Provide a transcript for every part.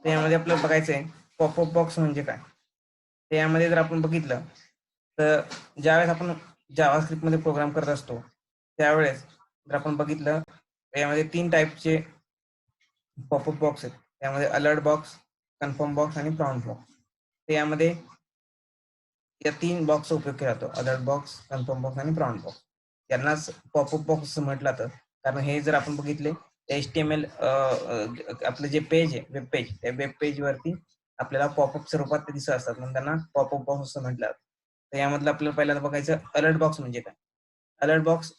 तर यामध्ये आपल्याला बघायचं आहे पॉपअप बॉक्स म्हणजे काय. तर यामध्ये जर आपण बघितलं तर ज्यावेळेस आपण जावास्क्रिप्टमध्ये प्रोग्राम करत असतो त्यावेळेस जर आपण बघितलं यामध्ये 3 टाईपचे पॉपअप बॉक्स आहेत. त्यामध्ये अलर्ट बॉक्स, कन्फर्म बॉक्स आणि प्रॉम्प्ट बॉक्स. तर यामध्ये या 3 बॉक्सचा उपयोग केला जातो, अलर्ट बॉक्स, कन्फर्म बॉक्स आणि प्रॉम्प्ट बॉक्स. यांनाच पॉपअप बॉक्स असं म्हटलं जातं. कारण हे जर आपण बघितले HTML आपलं जे पेज आहे वेब पेज, त्या वेब पेज वरती आपल्याला पॉपअप स्वरूपात ते दिसत असतात म्हणून त्यांना पॉपअप बॉक्स असं म्हटलं जातं. तर यामधलं आपल्याला पहिल्यांदा बघायचं अलर्ट बॉक्स म्हणजे काय. Alert box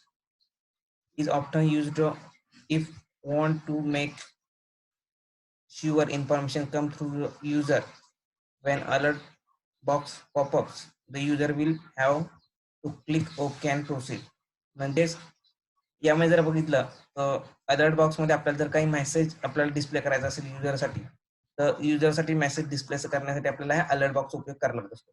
is often used if want to make sure information come through the user. When alert box pop-ups, the user will have to click OK and proceed. म्हणजेच यामध्ये जर बघितलं अलर्ट बॉक्स मध्ये आपल्याला जर काही मेसेज आपल्याला display करायचा असेल युजरसाठी, तर युजरसाठी मेसेज डिस्प्ले करण्यासाठी आपल्याला अलर्ट बॉक्सचा उपयोग करावा लागत असतो.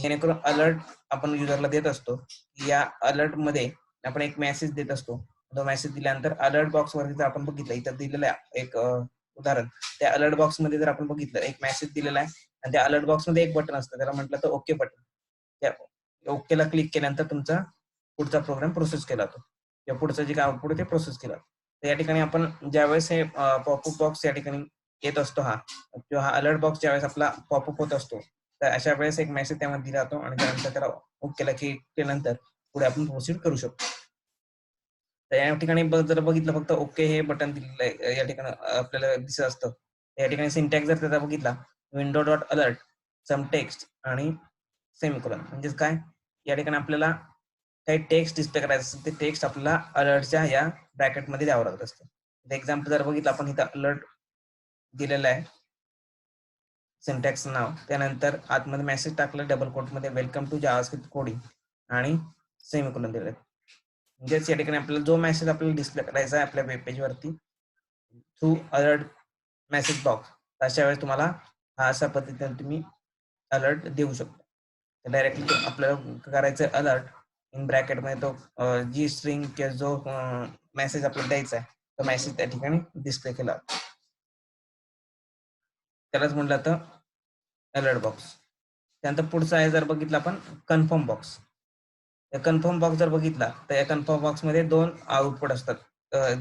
जेणेकरून अलर्ट आपण युजरला देत असतो. या अलर्ट मध्ये आपण एक मेसेज देत असतो. तो मेसेज दिल्यानंतर अलर्ट बॉक्स वरती जर आपण बघितलं इथं दिलेलं आहे एक उदाहरण, त्या अलर्ट बॉक्स मध्ये जर आपण बघितलं एक मेसेज दिलेला आहे आणि त्या अलर्ट बॉक्स मध्ये एक बटन असतं, त्याला म्हटलं तर ओके बटन. त्या ओकेला क्लिक केल्यानंतर तुमचा पुढचा प्रोग्राम प्रोसेस केला जातो किंवा पुढचं जे काय आउटपुट ते प्रोसेस केला. तर या ठिकाणी आपण ज्यावेळेस हे पॉपअप बॉक्स या ठिकाणी येत असतो हा किंवा हा अलर्ट बॉक्स ज्यावेळेस आपला पॉपअप होत असतो, तर अशा वेळेस एक मेसेज त्यामध्ये दिला जातो आणि त्यानंतर त्याला ओकेला क्लिक केल्यानंतर पुढे आपण प्रोसीड करू शकतो. तर या ठिकाणी जर बघितलं फक्त ओके हे बटन दिलेलं आहे या ठिकाणी आपल्याला दिसत असतं. या ठिकाणी सिंटॅक्स जर त्याचा बघितला window dot alert some text आणि सेमिकोलॉन. म्हणजेच काय, या ठिकाणी आपल्याला काही टेक्स्ट डिस्प्ले करायचं असेल ते टेक्स्ट आपल्याला अलर्टच्या या ब्रॅकेटमध्ये द्यावं लागत असतं. एक्झाम्पल जर बघितलं आपण इथं अलर्ट दिलेलं आहे सिंटॅक्स नाव, त्यानंतर आतमध्ये मेसेज टाकलं डबल कोटमध्ये वेलकम टू जावास्क्रिप्ट कोडिंग आणि सेमिकोलॉन दिलेलं आहे. म्हणजेच या ठिकाणी आपल्याला जो मेसेज आपल्याला डिस्प्ले करायचा आहे आपल्या वेब पेज वरती थ्रू अलर्ट मेसेज बॉक्स, अशा वेळेस तुम्हाला हा अशा पद्धतीने तुम्ही अलर्ट देऊ शकतो. डायरेक्टली आपल्याला करायचं अलर्ट इन ब्रॅकेट मध्ये तो जी स्ट्रिंग किंवा जो मेसेज आपल्याला द्यायचा आहे तो मेसेज त्या ठिकाणी डिस्प्ले केला, त्यालाच म्हटलं तर अलर्ट बॉक्स. त्यानंतर पुढचा आहे जर बघितलं आपण कन्फर्म बॉक्स. या कन्फर्म बॉक्स जर बघितला तर या कन्फर्म बॉक्स मध्ये 2 आउटपुट असतात,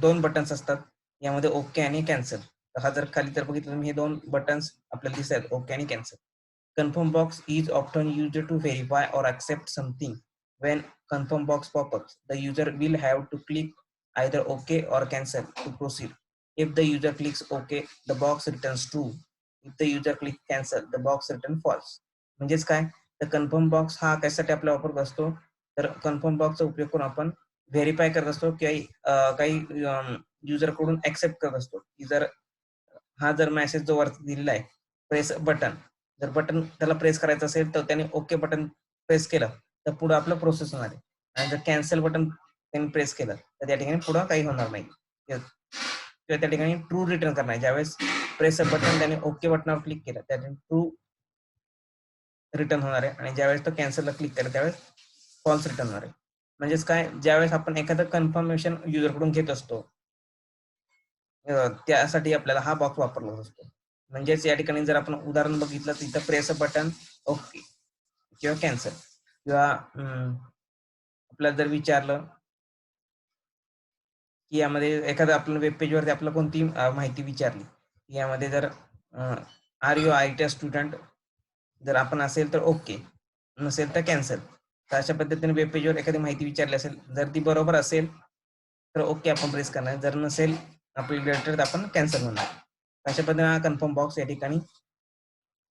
2 बटन्स असतात यामध्ये ओके आणि कॅन्सल. हा जर खाली जर बघितलं तुम्ही हे 2 बटन्स आपल्याला दिसत आहेत ओके आणि cancel. Confirm box is often used to verify or accept something. When confirm box pop-ups, the user will have to click either OK or cancel to proceed. If the user clicks OK, the box returns true. If the user clicks cancel, the box returns false. म्हणजेच काय, तर confirm box हा कशासाठी आपला वापर असतो, तर confirm बॉक्सचा उपयोग करून आपण व्हेरीफाय करत असतो की काही युजर कडून ऍक्सेप्ट करत असतो की जर हा जर मेसेज जो वरती दिलेला आहे प्रेस बटन, जर बटन त्याला प्रेस करायचं असेल तर त्याने ओके बटन प्रेस केलं तर पुढे आपलं प्रोसेस होणार आहे आणि जर कॅन्सल बटन त्यांनी प्रेस केलं तर त्या ठिकाणी पुढे काही होणार नाही किंवा त्या ठिकाणी ट्रू रिटर्न करणार. ज्यावेळेस प्रेस बटन त्याने ओके बटनावर क्लिक केलं त्या ट्रू रिटर्न होणार आहे आणि ज्यावेळेस तो कॅन्सलला क्लिक केलं त्यावेळेस फॉल्स रिटर्न होणार आहे. म्हणजेच काय, ज्यावेळेस आपण एखादं कन्फर्मेशन युजर कडून घेत असतो त्यासाठी आपल्याला हा बॉक्स वापरला असतो. म्हणजेच या ठिकाणी जर आपण उदाहरण बघितलं तर इथं प्रेस बटन ओके किंवा कॅन्सल किंवा आपल्याला जर विचारलं की यामध्ये एखादं आपल्या वेब पेज वरती आपल्याला कोणती माहिती विचारली, यामध्ये जर आर यू IT स्टुडंट जर आपण असेल तर ओके, नसेल तर कॅन्सल. तर अशा पद्धतीने वेब पेजवर एखादी माहिती विचारली असेल, जर ती बरोबर असेल तर ओके आपण प्रेस करणार, जर नसेल आपली रिलेटेड आपण कॅन्सल होणार. अशा पद्धतीने हा कन्फर्म बॉक्स या ठिकाणी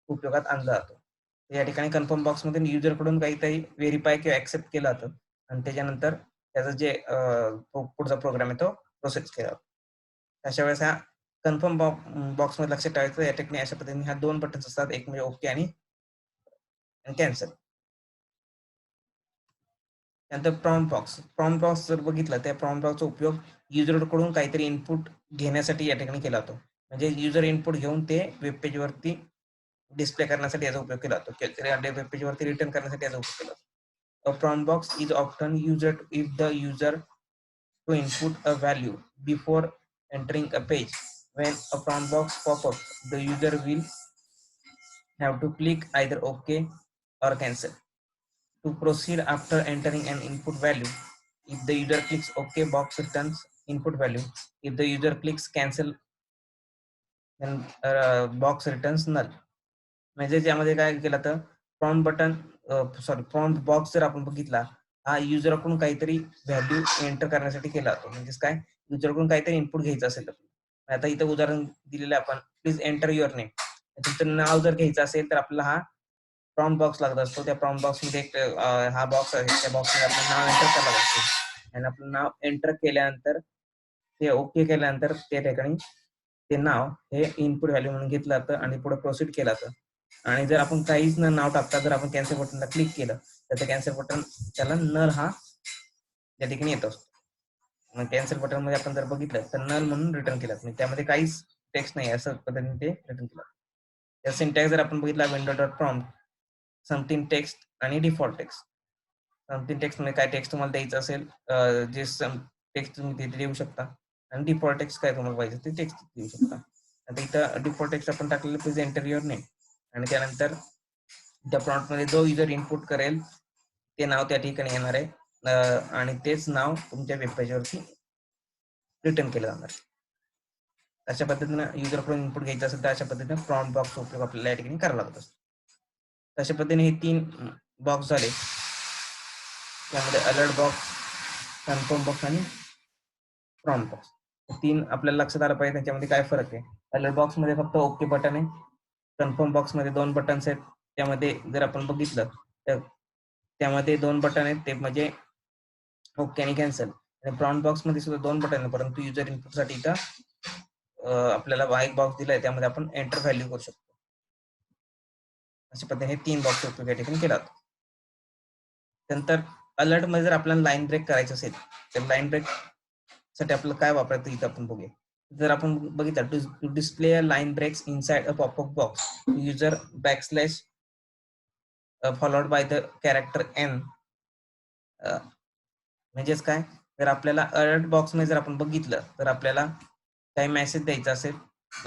उपयोगात आणला जातो. या ठिकाणी कन्फर्म बॉक्स मध्ये युजर कडून काहीतरी व्हेरीफाय किंवा ऍक्सेप्ट केलं जातं आणि त्याच्यानंतर त्याचा जे पुढचा प्रोग्राम आहे तो प्रोसेस केला जातो. अशा वेळेस हा कन्फर्म बॉक्स मध्ये लक्षात ठेवायचं या ठिकाणी अशा पद्धतीने ह्या 2 बटन्स असतात, एक म्हणजे ओके आणि कॅन्सल. त्यानंतर प्रॉम्प्ट बॉक्स जर बघितलं त्या प्रॉम्प्ट बॉक्सचा उपयोग युजर कडून काहीतरी इनपुट घेण्यासाठी या ठिकाणी केला जातो. म्हणजे युजर इनपुट घेऊन ते वेब पेज वरती डिस्प्ले करण्यासाठी याचा उपयोग केला जातो, वेब पेज वरती रिटर्न करण्यासाठी याचा उपयोग केला जातो. A prompt box is often used if the user to input a value before entering a page. when a prompt box pop up, the user will have to click either OK or cancel to proceed after entering an input value. If the user clicks OK, box returns input value. If the user clicks cancel, then box returns null. म्हणजे ज्यामध्ये काय केलं तर prompt box जर आपण बघितला, हा युजरकडून काहीतरी व्हॅल्यू एंटर करण्यासाठी केला जातो. म्हणजेच काय, युजरकडून काहीतरी इनपुट घ्यायचं असेल तर आता इथं उदाहरण दिलेलं आपण, प्लीज एंटर युअर नेम. तुमचं नाव जर घ्यायचं असेल तर आपल्याला हा प्रॉम्प्ट बॉक्स लागत असतो. त्या प्रॉम्प्ट बॉक्स मध्ये एक हा बॉक्स आहे, त्या बॉक्स मध्ये आपलं नाव एंटर करावं लागतं आणि आपलं नाव एंटर केल्यानंतर ते ओके केल्यानंतर त्या ठिकाणी ते नाव हे इनपुट व्हॅल्यू म्हणून घेतलं जातं आणि पुढे प्रोसीड केलं जातं. आणि जर आपण काहीच नाव टाकता जर आपण कॅन्सल बटनला क्लिक केलं तर ते कॅन्सल बटन त्याला नल हा त्या ठिकाणी येत असतो. मग कॅन्सल बटन मध्ये आपण जर बघितलं तर नल म्हणून रिटर्न केलं, म्हणजे त्यामध्ये काहीच टेक्स्ट नाही असं पद्धतीने ते रिटर्न केलं. त्या सिंटॅक्स जर आपण बघितला window dot prompt, something text आणि डिफॉल्ट टेक्स्ट. समथिंग टेक्स्ट मध्ये काय टेक्स्ट तुम्हाला द्यायचं असेल, जे टेक्स्ट तुम्ही तिथे देऊ शकता, आणि डिफॉल्ट टेक्स्ट काय तुम्हाला पाहिजे ते टेक्स्ट देऊ शकता. आता इथं डिफॉल्ट टेक्स्ट आपण टाकलेलं प्लीज एंटर युअर नेम, आणि त्यानंतर त्या प्रॉम्प्ट मध्ये जो युजर इनपुट करेल ते नाव त्या ठिकाणी येणार आहे आणि तेच नाव तुमच्या वेब पेजवरती रिटर्न केलं जाणार. अशा पद्धतीनं युजरकडून इनपुट घ्यायचं असेल तर अशा पद्धतीने प्रॉम्प्ट बॉक्स उपयोग आपल्याला या ठिकाणी करावा लागत असतो. अशा पद्धतीने हे 3 बॉक्स झाले. त्यामध्ये अलर्ट बॉक्स, कन्फर्म बॉक्स आणि प्रॉम्प्ट बॉक्स. 3 आपल्याला लक्षात आलं पाहिजे त्याच्यामध्ये काय फरक आहे. अलर्ट बॉक्स मध्ये फक्त ओके बटन आहे. कन्फर्म बॉक्स मध्ये 2 बटन्स आहेत. त्यामध्ये जर आपण बघितलं तर त्यामध्ये 2 बटन आहेत, ते म्हणजे ओके आणि कॅन्सल. आणि प्रॉम्प्ट बॉक्स मध्ये सुद्धा 2 बटन आहे, परंतु युजर इनपुट साठी इथं आपल्याला एक बॉक्स दिलाय, त्यामध्ये आपण एंटर व्हॅल्यू करू शकतो. अशा पद्धतीने 3 बॉक्स उपयोग या ठिकाणी केला. नंतर अलर्ट मध्ये जर आपल्याला लाईन ब्रेक करायचं असेल तर लाईन ब्रेक साठी आपल्याला काय वापरायचं इथं आपण बघूया. जर आपण बघितलं to display a line breaks inside a popup box, user backslash followed by the character n. म्हणजेच काय, जर आपल्याला अलर्ट बॉक्स मध्ये जर आपण बघितलं तर आपल्याला काही मेसेज द्यायचा असेल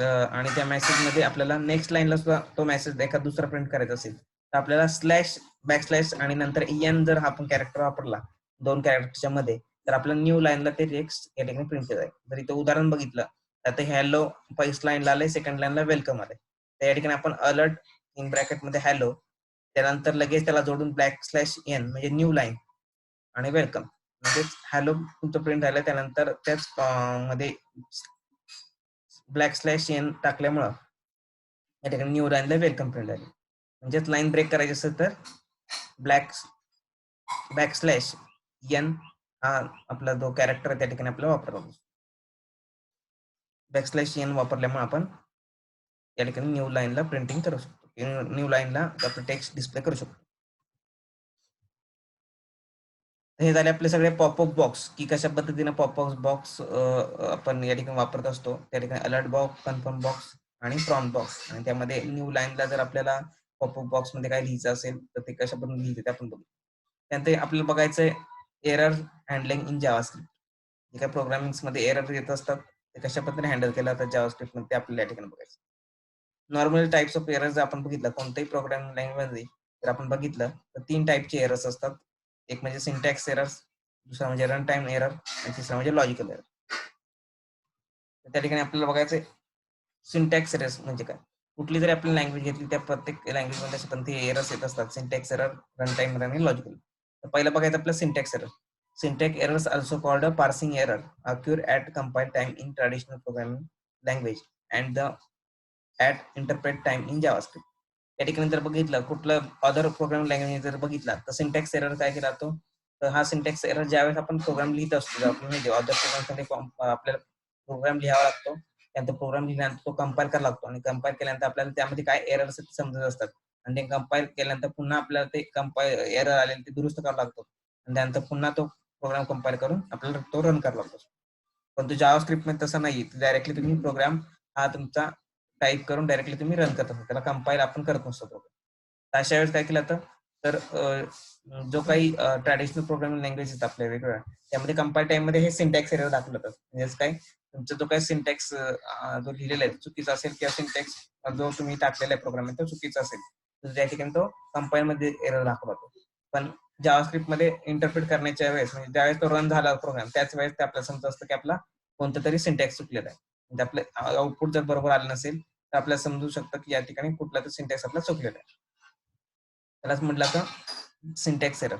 आणि त्या मेसेज मध्ये आपल्याला नेक्स्ट लाईनला सुद्धा तो मेसेज एका दुसरा प्रिंट करायचा असेल तर आपल्याला स्लॅश बॅकस्लॅश आणि नंतर एन जर आपण कॅरेक्टर वापरला 2 कॅरेक्टरच्या मध्ये, तर आपल्याला न्यू लाईनला ते टेक्स्ट या ठिकाणी प्रिंट केलं जाईल. जर इथं उदाहरण बघितलं तर हॅलो फर्स्ट लाईनला आले, सेकंड लाईनला वेलकम आले. तर या ठिकाणी आपण अलर्ट इन ब्रॅकेट मध्ये हॅलो, त्यानंतर लगेच त्याला जोडून बॅकस्लॅश एन म्हणजे न्यू लाईन आणि वेलकम, म्हणजेच हॅलो तुमचं प्रिंट झालं. त्यानंतर त्याच मध्ये ब्लॅक स्लॅश एन टाकल्यामुळं या ठिकाणी न्यू लाईनला वेलकम प्रिंट झाली. म्हणजेच लाईन ब्रेक करायची असेल तर बॅकस्लॅश एन हा आपला जो कॅरेक्टर आहे त्या ठिकाणी आपल्याला वापरला. बॅकस्लॅश एन वापरल्यामुळे आपण या ठिकाणी न्यू लाईनला प्रिंटिंग करू शकतो, न्यू लाईनला आपलं टेक्स्ट डिस्प्ले करू शकतो. हे झाले आपले सगळे पॉपअप बॉक्स, की कशा पद्धतीने पॉपअप बॉक्स आपण या ठिकाणी वापरत असतो. त्या ठिकाणी अलर्ट बॉक्स, कन्फर्म बॉक्स आणि प्रॉम्प्ट बॉक्स. आणि त्यामध्ये न्यू लाईनला जर आपल्याला पॉपअप बॉक्स मध्ये काय लिहायचं असेल तर ते कशा पद्धतीने लिहिते ते आपण बघू. त्यानंतर आपल्याला बघायचंय एरर हँडलिंग इन जावास्क्रिप्ट. जे काही प्रोग्रामिंग मध्ये एरर येत असतात ते कशा पद्धतीने हँडल केला जातात जावास्क्रिप्ट मध्ये, ते आपल्याला या ठिकाणी बघायचं. नॉर्मल टाइप्स ऑफ एरर्स जर आपण बघितलं कोणत्याही प्रोग्रामिंग लँग्वेज मध्ये जर आपण बघितलं तर 3 टाइपचे एरर्स असतात. एक म्हणजे सिंटॅक्स एरर्स, दुसरा म्हणजे रन टाइम एरर आणि तिसरा म्हणजे लॉजिकल एरर. त्या ठिकाणी आपल्याला बघायचं सिंटॅक्स एरर्स म्हणजे काय. कुठली जरी आपण लँग्वेज घेतली त्या प्रत्येक लँग्वेज मध्ये असे पण ते एरर्स येत असतात, syntax error, run time error आणि लॉजिकल. तर पहिलं बघायचं आपलं syntax error. Syntax errors also called a parsing error occur at compile time in traditional programming language and the at interpret time in JavaScript. त्या ठिकाणी जर बघितलं कुठलं अदर प्रोग्रामिंग लँग्वेज जर बघितला तर सिंटॅक्स एरर काय केला जातो, तर हा सिंटॅक्स एरर ज्यावेळेस आपण प्रोग्राम लिहित असतो, अदर प्रोग्रामसाठी आपल्याला प्रोग्राम लिहावा लागतो, त्यानंतर प्रोग्राम लिहिल्यानंतर तो कंपाईल करावा लागतो आणि कंपाईल केल्यानंतर आपल्याला त्यामध्ये काय एरर्स समजत असतात आणि ते कंपाईल केल्यानंतर पुन्हा आपल्याला ते कंपाईल एरर आलेले ते दुरुस्त करावं लागतो आणि त्यानंतर पुन्हा तो प्रोग्राम कंपाईल करून आपल्याला तो रन करावा लागतो. पण तो जावास्क्रिप्ट मध्ये तसं नाही, डायरेक्टली तुम्ही प्रोग्राम हा तुमचा टाईप करून डायरेक्टली तुम्ही रन करत असतो, त्याला कंपाईल आपण करत नसतो. अशा वेळेस काय केलं तर जो काही ट्रॅडिशनल प्रोग्रामिंग लँग्वेज आहेत आपल्या वेगवेगळ्या, त्यामध्ये कंपाईल टाइम मध्ये हे सिंटॅक्स एरर दाखवलं जातं. म्हणजेच काय, तुमचा जो काही सिंटॅक्स जो लिहिलेला आहे चुकीचा असेल किंवा सिंटॅक्स जो तुम्ही टाकलेला आहे प्रोग्राम तो चुकीचा असेल तर त्या ठिकाणी तो कंपाईल मध्ये एरर दाखवतो. पण जावास्क्रिप्ट मध्ये इंटरप्रिट करण्याच्या वेळेस म्हणजे ज्यावेळेस तो रन झाला प्रोग्राम त्याच वेळेस ते आपल्याला समजत असतं की आपला कोणतं तरी सिंटॅक्स चुकलेला आहे. म्हणजे आपलं आउटपुट जर बरोबर आलं नसेल तर आपल्याला समजू शकतं की या ठिकाणी कुठला तरी सिंटॅक्स आपला चुकलेला आहे. त्यालाच म्हटलं तर सिंटॅक्स एरर,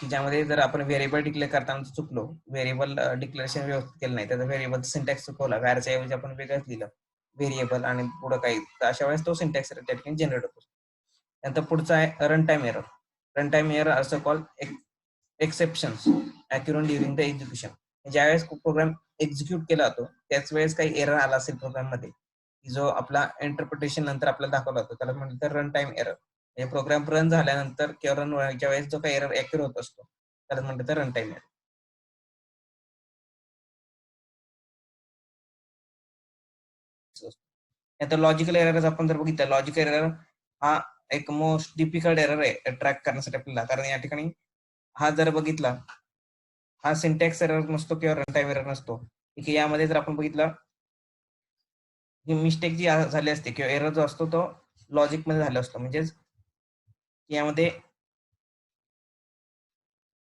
की ज्यामध्ये जर आपण व्हेरिएबल डिक्लेअर करताना चुकलो, व्हेरिएबल डिक्लेरेशन व्यवस्थित केलं नाही, त्याचा व्हेरिएबल सिंटॅक्स चुकवला, व्हॅरच्या ऐवजी आपण वेगळंच लिहिलं व्हेरिएबल आणि पुढे काही, तर अशा वेळेस तो सिंटॅक्स एरर त्या ठिकाणी जनरेट होतो. नंतर पुढचा आहे run time error. Run time error असं call exceptions occurring during the execution. ज्यावेळेस प्रोग्राम एक्झिक्यूट केला जातो त्याच वेळेस काही एरर आला असेल प्रोग्राम मध्ये, जो आपला इंटरप्रिटेशन नंतर आपल्याला दाखवला जातो, त्याला म्हणतात run time error. Program run झाल्यानंतर किंवा रन व्हायच्या वेळेस जो काही एरर अॅक्युर होत असतो त्याला म्हणतात रन टाइम एरर. आता लॉजिकल एरर आपण जर बघितलं, लॉजिकल एरर हा एक मोस्ट डिफिकल्ट एरर आहे ट्रॅक करण्यासाठी आपल्याला, कारण या ठिकाणी हा जर बघितला हा सिंटॅक्स एरर नसतो किंवा रन टाइम एरर नसतो, की यामध्ये जर आपण बघितलं ही मिस्टेक जी झाली असते किंवा एरर जो असतो तो लॉजिक मध्ये झाला असतो. म्हणजेच यामध्ये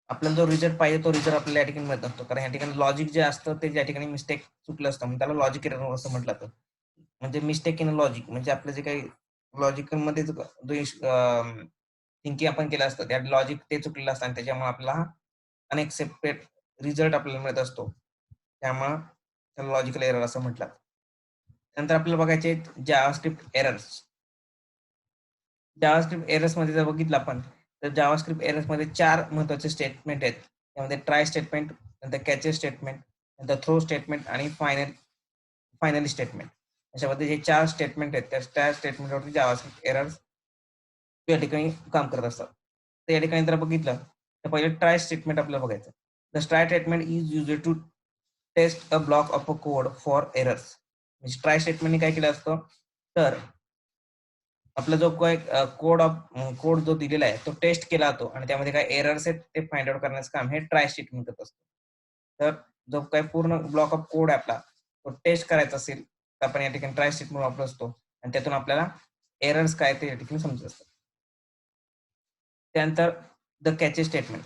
आपल्याला जो रिझल्ट पाहिजे तो रिझल्ट आपल्याला या ठिकाणी मिळत नसतो, कारण या ठिकाणी लॉजिक जे असतं ते या ठिकाणी मिस्टेक चुकलं असतं, त्याला लॉजिक एरर असं म्हटलं जातं. म्हणजे मिस्टेक इन लॉजिक म्हणजे आपलं जे काही लॉजिकल मध्ये जो थिंकिंग आपण केलं असतं त्या लॉजिक ते चुकलेलं असतं आणि त्याच्यामुळे आपल्याला अनएक्सेप्टेड रिझल्ट आपल्याला मिळत असतो. त्यामुळे त्याला लॉजिकल एरर असं म्हटलं. नंतर आपल्याला बघायचे जावास्क्रिप्ट एरर्स. जावास्क्रिप्ट एरर्स मध्ये जर बघितलं आपण तर जावास्क्रिप्ट एरर्स मध्ये 4 महत्वाचे स्टेटमेंट आहेत. त्यामध्ये ट्राय स्टेटमेंट, नंतर कॅचेस स्टेटमेंट, नंतर थ्रो स्टेटमेंट आणि फायनली स्टेटमेंट. अशामध्ये जे 4 स्टेटमेंट आहेत त्या 4 स्टेटमेंटवरती जावास्क्रिप्ट एरर्स या ठिकाणी काम करत असतात. तर या ठिकाणी जर बघितलं तर पहिले ट्राय स्टेटमेंट आपल्याला बघायचं. The try statement is used to test a block of a code for errors. म्हणजे ट्राय स्टेटमेंटने काय केलं असतं तर आपला जो काही कोड जो दिलेला आहे तो टेस्ट केला जातो आणि त्यामध्ये काय एरर्स आहेत ते फाइंड आउट करण्याचं काम हे ट्राय स्टेटमेंट करत असतो. तर जो काही पूर्ण ब्लॉक ऑफ कोड आहे आपला तो टेस्ट करायचा असेल तर आपण या ठिकाणी ट्राय स्टेटमेंट वापरत असतो आणि त्यातून आपल्याला एरर्स काय ते या ठिकाणी समजत असतात. त्यानंतर द कॅचे स्टेटमेंट.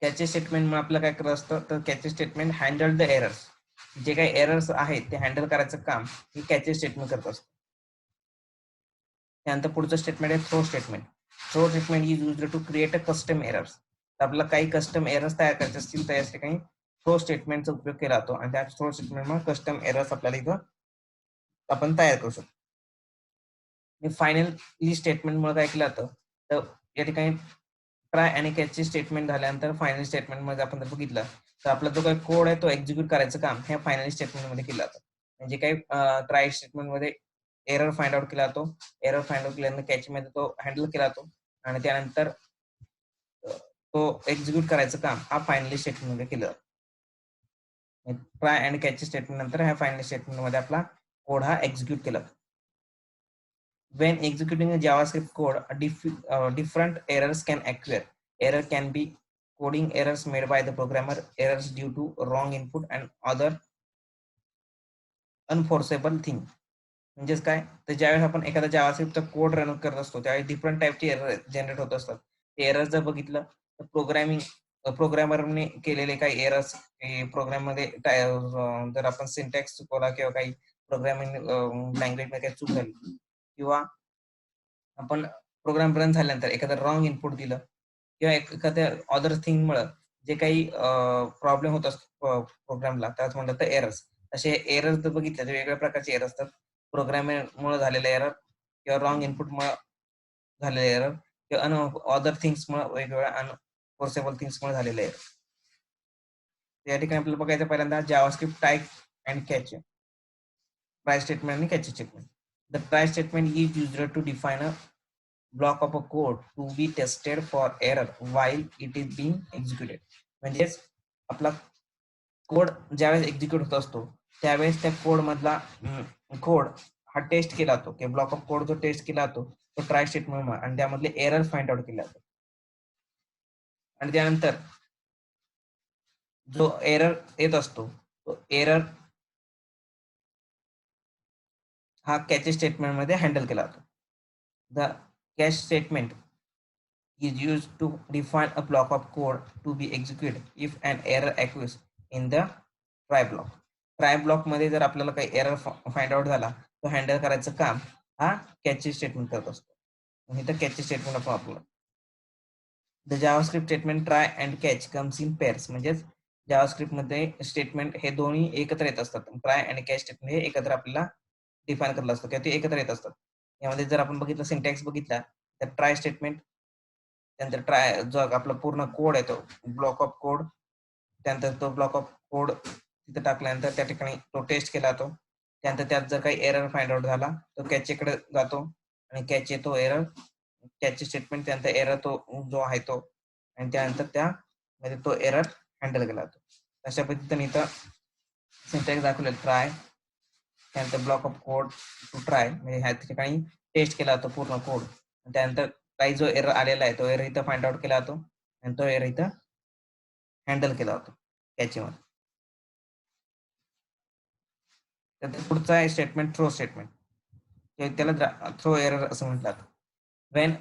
कॅचे स्टेटमेंट मग आपलं काय करत असतं तर कॅचे स्टेटमेंट हँडल द एरर्स. जे काही एरर्स आहेत ते हँडल करायचं काम हे कॅचे स्टेटमेंट करत असतं. त्यानंतर पुढचं स्टेटमेंट आहे throw statement. Throw statement is used to create a custom errors. आपल्याला काही कस्टम एरर्स तयार करायचे असतील तर या ठिकाणी थ्रो स्टेटमेंटचा उपयोग केला जातो आणि त्या थ्रो स्टेटमेंटमुळे कस्टम एरर्स आपल्याला इथं आपण तयार करू शकतो. फायनली स्टेटमेंटमुळे काय केलं जातं तर या ठिकाणी ट्राय आणि कॅचचे स्टेटमेंट झाल्यानंतर फायनल स्टेटमेंट मध्ये आपण जर बघितलं तर आपला जो काही कोड आहे तो एक्झिक्यूट करायचं काम हे फायनल स्टेटमेंट मध्ये केलं जातं. म्हणजे काही ट्राय स्टेटमेंट मध्ये एरर फाइंड आउट केला जातो, एरर फाइंड आउट केल्यानंतर कॅच मध्ये तो हँडल केला जातो आणि त्यानंतर तो एक्झिक्यूट करायचं काम हा फायनली स्टेटमेंट मध्ये केलं जातं. ट्राय आणि कॅच स्टेटमेंट नंतर ह्या फायनल स्टेटमेंट मध्ये आपला कोड हा एक्झिक्यूट केला जातो. When executing a JavaScript code, different errors can occur. Error can be coding errors made by the programmer, errors due to wrong input, and other unforeseeable thing. म्हणजेच काय तर ज्यावेळेस आपण एखादा जावास्क्रिप्टचा कोड रन करत असतो त्यावेळेस डिफरंट टाईपचे एरर जनरेट होत असतात. ते एरर्स जर बघितलं तर प्रोग्रामरने केलेले काही एरर्स प्रोग्राम मध्ये जर आपण सिंटॅक्स चुकवला किंवा काही प्रोग्रामिंग लँग्वेज मध्ये काही चूक झाली किंवा आपण प्रोग्राम रन झाल्यानंतर एखादं रॉंग इनपुट दिलं किंवा एखाद्या अदर थिंगमुळे जे काही प्रॉब्लेम होत असतो प्रोग्रामला त्याच म्हणतात एरर्स. असे एरर्स जर बघितले तर वेगवेगळ्या प्रकारचे एरर्स असतात. प्रोग्राममुळे झालेले एरर किंवा रॉंग इनपुटमुळे झालेले एरर किंवा अदर थिंग्समुळे वेगवेगळ्या अनफोर्सेबल थिंग्समुळे झालेले एरर. या ठिकाणी आपल्याला बघायचं पहिल्यांदा JavaScript type and catch. Try statement आणि catch statement. The try statement is used to define a block of a code to be tested for error while it is being executed. म्हणजेच आपला code ज्यावेळेस execute होत असतो त्यावेळेस त्या code मधला code हा टेस्ट केला जातो की ब्लॉक ऑफ कोड जो टेस्ट केला जातो तो ट्राय स्टेटमेंट आणि त्यामधले एरर फाइंड आउट केले जातात आणि त्यानंतर जो एरर येत असतो तो एरर हा कॅच स्टेटमेंट मध्ये हँडल केला जातो. The catch statement is used to define a block of code to be executed if an error occurs in the try block. Try block मध्ये जर आपल्याला काही एरर फाइंड आउट झाला तो हँडल करायचं काम हा कॅच स्टेटमेंट करत असतो. इथं कॅच स्टेटमेंट आपण वापरलं. The JavaScript statement try and catch comes in pairs, म्हणजेच जावास्क्रिप्ट मध्ये स्टेटमेंट हे दोन्ही एकत्र येत असतात. ट्राय आणि कॅच स्टेटमेंट हे एकत्र आपल्याला डिफाईन करलं असतं किंवा ते एकत्र येत असतात. यामध्ये जर आपण बघितलं सिंटॅक्स बघितला तर ट्राय स्टेटमेंट, त्यानंतर ट्राय जो आपला पूर्ण कोड आहे तो ब्लॉक ऑफ कोड, त्यानंतर तो ब्लॉक ऑफ कोड तिथे टाकल्यानंतर त्या ठिकाणी तो टेस्ट केला जातो. त्यानंतर त्यात जर काही एरर फाइंड आउट झाला तो कॅचेकडे जातो आणि कॅच येतो एरर, कॅच स्टेटमेंट त्यानंतर एरर तो जो आहे तो, आणि त्यानंतर त्यामध्ये तो एरर हँडल केला जातो. अशा पद्धतीने इथं सिंटॅक्स दाखवले. ट्राय त्यानंतर block of code to try, म्हणजे ह्या ठिकाणी टेस्ट केला जातो पूर्ण कोड. त्यानंतर काही जो एरर आलेला आहे तो एरर इथं फाइंड आउट केला जातो आणि तो एरर इथं हँडल केला जातो कॅचेमध्ये. तर पुढचा आहे स्टेटमेंट थ्रो स्टेटमेंट, त्याला थ्रो एरर असं म्हणतात. Wien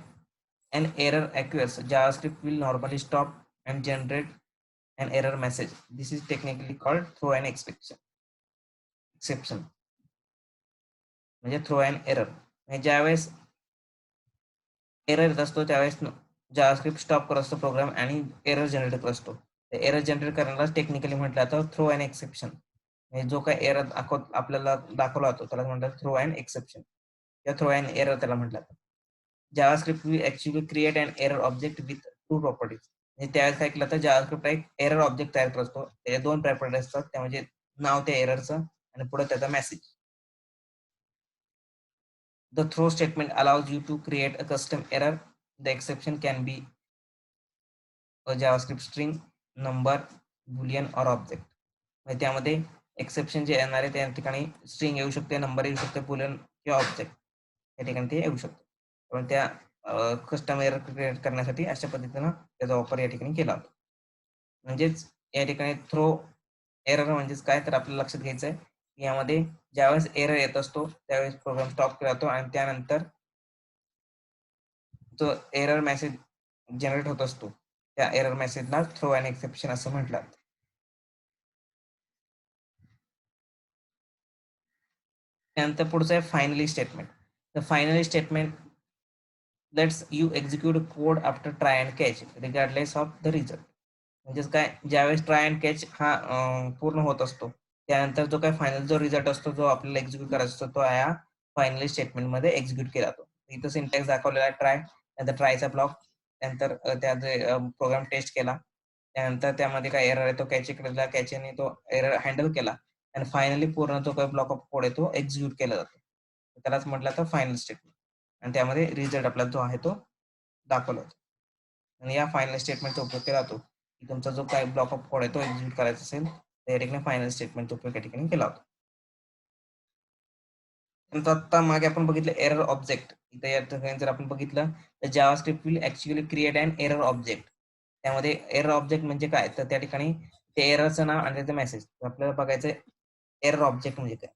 an error occurs, JavaScript will normally stop and generate an error message. This is technically called throw an exception. म्हणजे थ्रो अन एरर, म्हणजे ज्यावेळेस एरर येत असतो त्यावेळेस जावास्क्रिप्ट स्टॉप करत असतो प्रोग्राम आणि एरर जनरेट करत असतो. एरर जनरेट करण्याला टेक्निकली म्हटलं जातं थ्रो अन एक्सेप्शन. म्हणजे जो काय एरर आपल्याला दाखवला जातो त्याला म्हणतात थ्रो अन एक्सेप्शन किंवा थ्रो अन एरर त्याला म्हटलं जातं. JavaScript will actually create an error object with two properties. म्हणजे त्यावेळेस काय केलं तर JavaScript एक एरर ऑब्जेक्ट तयार करत असतो. त्याच्या दोन प्रॉपर्टी असतात, त्या म्हणजे नाव त्या एररचं आणि पुढे त्याचा message. The throw statement allows you to create a custom error. The exception can be a JavaScript string, number, boolean or object. म्हणजे त्यामध्ये एक्सेप्शन जे येणार आहे त्या ठिकाणी स्ट्रिंग येऊ शकते, नंबर येऊ शकते, बुलियन किंवा ऑब्जेक्ट त्या ठिकाणी ते येऊ शकते. पण त्या कस्टम एरर क्रिएट करण्यासाठी अशा पद्धतीनं त्याचा वापर या ठिकाणी केला जातो. म्हणजेच या ठिकाणी थ्रो एरर म्हणजेच काय तर आपल्याला लक्षात घ्यायचं आहे की यामध्ये ज्यावेळेस एरर येत असतो त्यावेळेस प्रोग्राम स्टॉप केला जातो आणि त्यानंतर जो एरर मेसेज जनरेट होत असतो त्या एरर मेसेजला थ्रो अन एक्सेप्शन असं म्हटलं. त्यानंतर पुढचं आहे finally statement. The finally statement let's you execute code after try and catch regardless of the result. म्हणजेच काय, ज्यावेळेस ट्राय अँड कॅच हा पूर्ण होत असतो त्यानंतर जो काय फायनल जो रिझल्ट असतो जो आपल्याला एक्झिक्यूट करायचा असतो तो या फायनली स्टेटमेंट मध्ये एक्झिक्यूट केला जातो. इथं सिंटॅक्स दाखवलेला आहे ट्राय, त्यानंतर ट्रायचा ब्लॉक, त्यानंतर त्याचे प्रोग्राम टेस्ट केला, त्यानंतर त्यामध्ये काय एरर आहे तो कॅचेकडे कॅचेने तो एरर हँडल केला आणि फायनली पूर्ण जो काही ब्लॉक ऑफ कोड आहे तो एक्झिक्यूट केला जातो. त्यालाच म्हटलं तर फायनल स्टेटमेंट आणि त्यामध्ये रिझल्ट आपला जो आहे तो दाखवला जातो. आणि या फायनल स्टेटमेंटचा उपयोग केला जातो की तुमचा जो काही ब्लॉक ऑफ कोड आहे तो एक्झिक्यूट करायचा असेल तर या ठिकाणी फायनल स्टेटमेंटचा उपयोग या ठिकाणी केला जातो. नंतर आता मागे आपण बघितलं एरर ऑब्जेक्ट. इथे या ठिकाणी जर आपण बघितलं तर JavaScript will actually create an error object. त्यामध्ये एरर ऑब्जेक्ट म्हणजे काय तर त्या ठिकाणी ते एररचं नाव आणि त्याचा मेसेज आपल्याला बघायचं. एरर ऑब्जेक्ट म्हणजे काय,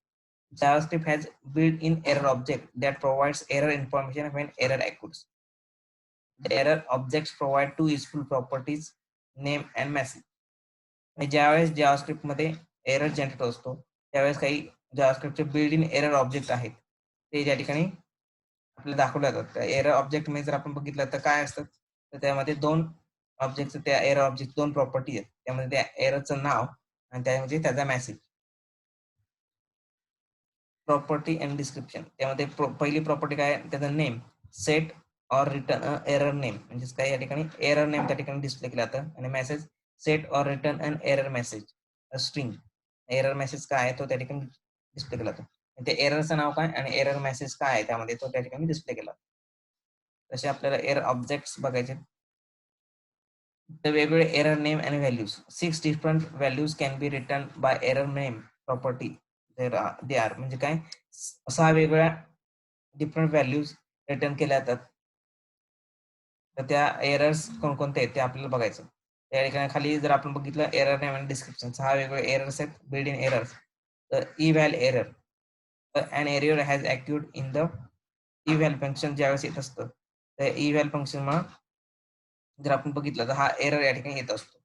JavaScript has built-in error object that provides error information when error occurs. The error objects provide two useful properties, name and message. ज्यावेळेस JavaScript मध्ये एरर जनरेट असतो त्यावेळेस काही JavaScriptचे बिल्ड इन एरर ऑब्जेक्ट आहेत ते या ठिकाणी आपल्याला दाखवले जातात. एरर ऑब्जेक्ट मध्ये जर आपण बघितलं तर काय असतं तर त्यामध्ये दोन ऑब्जेक्ट, त्या एरर ऑब्जेक्ट दोन प्रॉपर्टी आहेत, त्यामध्ये त्या एररचं नाव आणि त्यामध्ये त्याचा मेसेज. प्रॉपर्टी अँड डिस्क्रिप्शन, त्यामध्ये पहिली प्रॉपर्टी काय त्याचा name, set or return error name, म्हणजेच काय या ठिकाणी एरर नेम त्या ठिकाणी डिस्प्ले केलं जातं आणि message set or return an error message string. Error message काय आहे तो त्या ठिकाणी डिस्प्ले केला जातो. ते एररचं नाव काय आणि एरर मेसेज काय आहे त्यामध्ये तो त्या ठिकाणी डिस्प्ले केला. तसे आपल्याला एरर ऑब्जेक्ट्स बघायचे. तर वेगवेगळे एरर नेम आणि values, 6 different values can be return by error name property they are, म्हणजे काय 6 वेगवेगळ्या डिफरंट व्हॅल्यूज रिटर्न केल्या जातात. तर त्या एरर्स कोणकोणते आहेत ते आपल्याला बघायचं. त्या ठिकाणी खाली जर आपण बघितलं एरर नेम आणि डिस्क्रिप्शन 6 वेगवेगळे एरर्स आहेत, बिल्ड इन एरर्स. तर eval error an error has occurred in the eval function ज्यावेळेस येत असतं त्या eval फंक्शन मग जर आपण बघितलं तर हा एरर या ठिकाणी येत असतो.